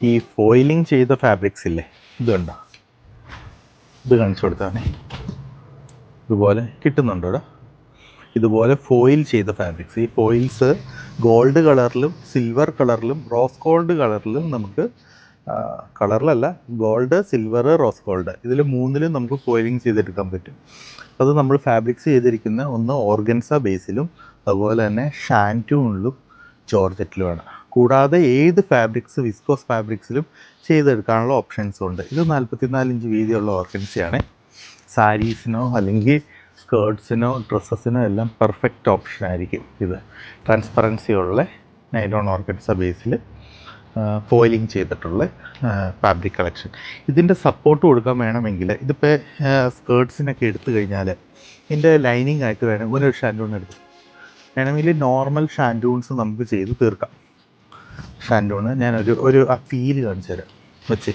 ഈ ഫോയിലിംഗ് ചെയ്ത ഫാബ്രിക്സ് ഇല്ലേ, ഇതുണ്ടോ, ഇത് കാണിച്ചു കൊടുത്താണേ. ഇതുപോലെ കിട്ടുന്നുണ്ടോ ഇവിടെ? ഇതുപോലെ ഫോയിൽ ചെയ്ത ഫാബ്രിക്സ്. ഈ ഫോയിൽസ് ഗോൾഡ് കളറിലും സിൽവർ കളറിലും റോസ് ഗോൾഡ് കളറിലും നമുക്ക് കളറിലല്ല, ഗോൾഡ്, സിൽവർ, റോസ് ഗോൾഡ്, ഇതിൽ മൂന്നിലും നമുക്ക് ഫോയിലിംഗ് ചെയ്തെടുക്കാൻ പറ്റും. അത് നമ്മൾ ഫാബ്രിക്സ് ചെയ്തിരിക്കുന്ന ഒന്ന് ഓർഗൻസ ബേസിലും അതുപോലെ തന്നെ ഷാൻറ്റൂണിലും ജോർജറ്റിലുമാണ്. കൂടാതെ ഏത് ഫാബ്രിക്സ്, വിസ്കോസ് ഫാബ്രിക്സിലും ചെയ്തെടുക്കാനുള്ള ഓപ്ഷൻസും ഉണ്ട്. ഇത് 44 ഇഞ്ച് വീതിയുള്ള ഓർഗൻസയാണ്. സാരീസിനോ അല്ലെങ്കിൽ സ്കേർട്സിനോ ഡ്രസ്സസിനോ എല്ലാം പെർഫെക്റ്റ് ഓപ്ഷൻ ആയിരിക്കും ഇത്. ട്രാൻസ്പെറൻസി ഉള്ള നൈലോൺ ഓർഗൻസ ബേസിൽ ഫോയിലിംഗ് ചെയ്തിട്ടുള്ള ഫാബ്രിക് കളക്ഷൻ. ഇതിൻ്റെ സപ്പോർട്ട് കൊടുക്കാൻ വേണമെങ്കിൽ, ഇതിപ്പോൾ സ്കേർട്സിനൊക്കെ എടുത്തു കഴിഞ്ഞാൽ ഇതിൻ്റെ ലൈനിങ് ആയിട്ട് വേണമെങ്കിൽ ഒരു ഷാൻറ്റൂൺ എടുക്കും. വേണമെങ്കിൽ നോർമൽ ഷാൻറ്റൂൺസ് നമുക്ക് ചെയ്ത് തീർക്കാം. ഷാൻറ്റൂണ് ഞാനൊരു ആ ഫീല് കാണിച്ചു തരാം വെച്ച്.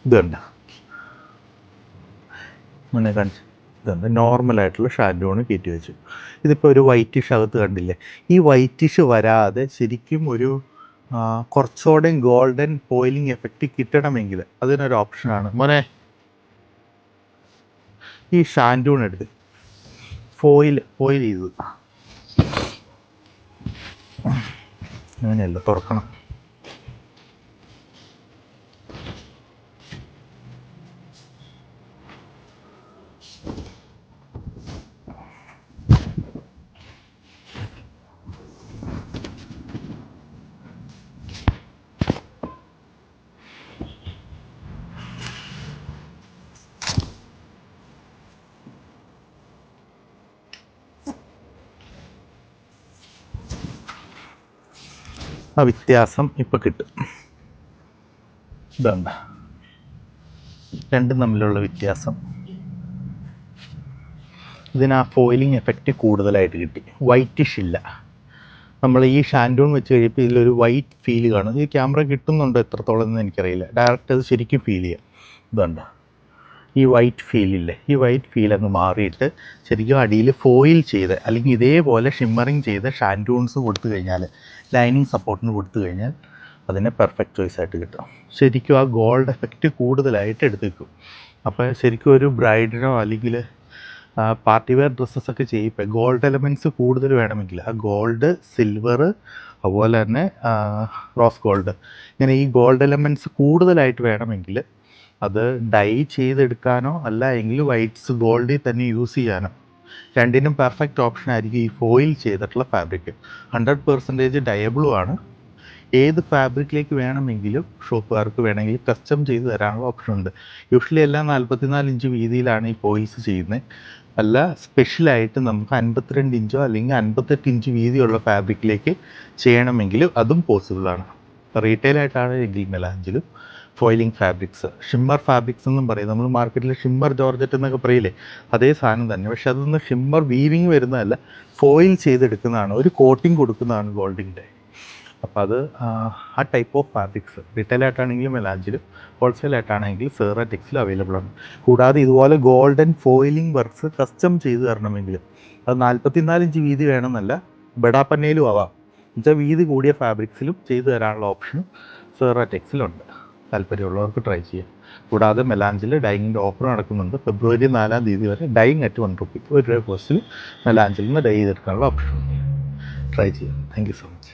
ഇതുണ്ട്, മുന്നേ കാണിച്ചു, ഇതുണ്ട് നോർമലായിട്ടുള്ള ഷാൻറ്റൂണ് കയറ്റി വെച്ചു. ഇതിപ്പോൾ ഒരു വൈറ്റിഷ് അകത്ത് കണ്ടില്ലേ? ഈ വൈറ്റിഷ് വരാതെ ശരിക്കും ഒരു കുറച്ചുകൂടെയും ഗോൾഡൻ ഫോയിലിംഗ് എഫക്റ്റ് കിട്ടണമെങ്കിൽ അതിനൊരു ഓപ്ഷനാണ്. ഈ ഷാൻറ്റൂൺ എടുത്ത് ഫോയിൽ ചെയ്തു, അങ്ങനെയല്ല, തുറക്കണം. ആ വ്യത്യാസം ഇപ്പം കിട്ടും. ഇതുണ്ട് രണ്ടും തമ്മിലുള്ള വ്യത്യാസം. ഇതിന് ആ ഫോയിലിംഗ് എഫക്റ്റ് കൂടുതലായിട്ട് കിട്ടി, വൈറ്റിഷ് ഇല്ല. നമ്മൾ ഈ ഷാൻറ്റൂൺ വെച്ച് കഴിയുമ്പോൾ ഇതിലൊരു വൈറ്റ് ഫീൽ കാണും. ഈ ക്യാമറ കിട്ടുന്നുണ്ടോ എത്രത്തോളം എന്ന് എനിക്കറിയില്ല, ഡയറക്റ്റ് അത് ശരിക്കും ഫീൽ ചെയ്യാം. ഇതുണ്ട് ഈ വൈറ്റ് ഫീലില്ലേ, ഈ വൈറ്റ് ഫീൽ അങ്ങ് മാറിയിട്ട് ശരിക്കും അടിയിൽ ഫോയിൽ ചെയ്ത് അല്ലെങ്കിൽ ഇതേപോലെ ഷിമ്മറിങ് ചെയ്ത് ഷാൻറ്റൂൺസ് കൊടുത്തു കഴിഞ്ഞാൽ, ലൈനിങ് സപ്പോർട്ടിന് കൊടുത്തു കഴിഞ്ഞാൽ അതിനെ പെർഫെക്റ്റ് ചോയ്സ് ആയിട്ട് കിട്ടും. ശരിക്കും ആ ഗോൾഡ് എഫക്റ്റ് കൂടുതലായിട്ട് എടുത്തേക്കും. അപ്പോൾ ശരിക്കും ഒരു ബ്രൈഡിനോ അല്ലെങ്കിൽ പാർട്ടി വെയർ ഡ്രസ്സസൊക്കെ ചെയ്യുമ്പോൾ ഗോൾഡ് എലമെൻറ്റ്സ് കൂടുതൽ വേണമെങ്കിൽ ആ ഗോൾഡ്, സിൽവർ, അതുപോലെ തന്നെ റോസ് ഗോൾഡ്, ഇങ്ങനെ ഈ ഗോൾഡ് എലമെൻറ്റ്സ് കൂടുതലായിട്ട് വേണമെങ്കിൽ അത് ഡൈ ചെയ്തെടുക്കാനോ അല്ല എങ്കിൽ വൈറ്റ്സ് ഗോൾഡിൽ തന്നെ യൂസ് ചെയ്യാനോ രണ്ടിനും പെർഫെക്റ്റ് ഓപ്ഷൻ ആയിരിക്കും ഈ ഫോയിൽ ചെയ്തിട്ടുള്ള ഫാബ്രിക്. 100% ഡയബിളും ആണ്. ഏത് ഫാബ്രിക്കിലേക്ക് വേണമെങ്കിലും ഷോപ്പുകാർക്ക് വേണമെങ്കിൽ കസ്റ്റം ചെയ്ത് തരാനുള്ള ഓപ്ഷൻ ഉണ്ട്. യൂഷ്വലി എല്ലാം 44 ഇഞ്ച് വീതിയിലാണ് ഈ ഫോയിൽസ് ചെയ്യുന്നത്. അല്ല സ്പെഷ്യലായിട്ട് നമുക്ക് 52 ഇഞ്ചോ അല്ലെങ്കിൽ 58 ഇഞ്ച് വീതിയുള്ള ഫാബ്രിക്കിലേക്ക് ചെയ്യണമെങ്കിൽ അതും പോസിബിളാണ്. റീറ്റെയിലായിട്ടാണ് എങ്കിൽ മെലാഞ്ചിലും ഫോയിലിംഗ് ഫാബ്രിക്സ്, ഷിമ്മർ ഫാബ്രിക്സ് എന്നും പറയും. നമ്മൾ മാർക്കറ്റിൽ ഷിമ്മർ ജോർജറ്റ് എന്നൊക്കെ പറയില്ലേ, അതേ സാധനം തന്നെ. പക്ഷെ അതൊന്നും ഷിമ്മർ വീവിങ് വരുന്നതല്ല, ഫോയിൽ ചെയ്തെടുക്കുന്നതാണ്, ഒരു കോട്ടിങ് കൊടുക്കുന്നതാണ് ഗോൾഡിൻ്റെ. അപ്പോൾ അത് ആ ടൈപ്പ് ഓഫ് ഫാബ്രിക്സ് റീറ്റെയിലായിട്ടാണെങ്കിലും മെലാഞ്ചിലും ഹോൾസെയിലായിട്ടാണെങ്കിൽ സേറ ടെക്സിൽ അവൈലബിൾ ആണ്. കൂടാതെ ഇതുപോലെ ഗോൾഡൻ ഫോയിലിംഗ് വർക്ക്സ് കസ്റ്റം ചെയ്ത് തരണമെങ്കിൽ അത് 44 ഇഞ്ച് വീതി വേണമെന്നല്ല, ബഡാപ്പന്നയിലും ആവാം. എന്നുവെച്ചാൽ വീതി കൂടിയ ഫാബ്രിക്സിലും ചെയ്തു തരാനുള്ള ഓപ്ഷനും സേറ ടെക്സിലുണ്ട്. താല്പര്യമുള്ളവർക്ക് ട്രൈ ചെയ്യാം. കൂടാതെ മെലാഞ്ചിൽ ഡൈയിങ്ങിൻ്റെ ഓഫർ നടക്കുന്നുണ്ട്. ഫെബ്രുവരി 4-ാം തീയതി വരെ ഡൈയിങ് അറ്റ് 1 രൂപ, 1 രൂപ കോസ്റ്റിൽ മെലാഞ്ചിൽ നിന്ന് ഡൈ ചെയ്തെടുക്കാനുള്ള ഓപ്ഷൻ. ട്രൈ ചെയ്യാം. Thank you so much.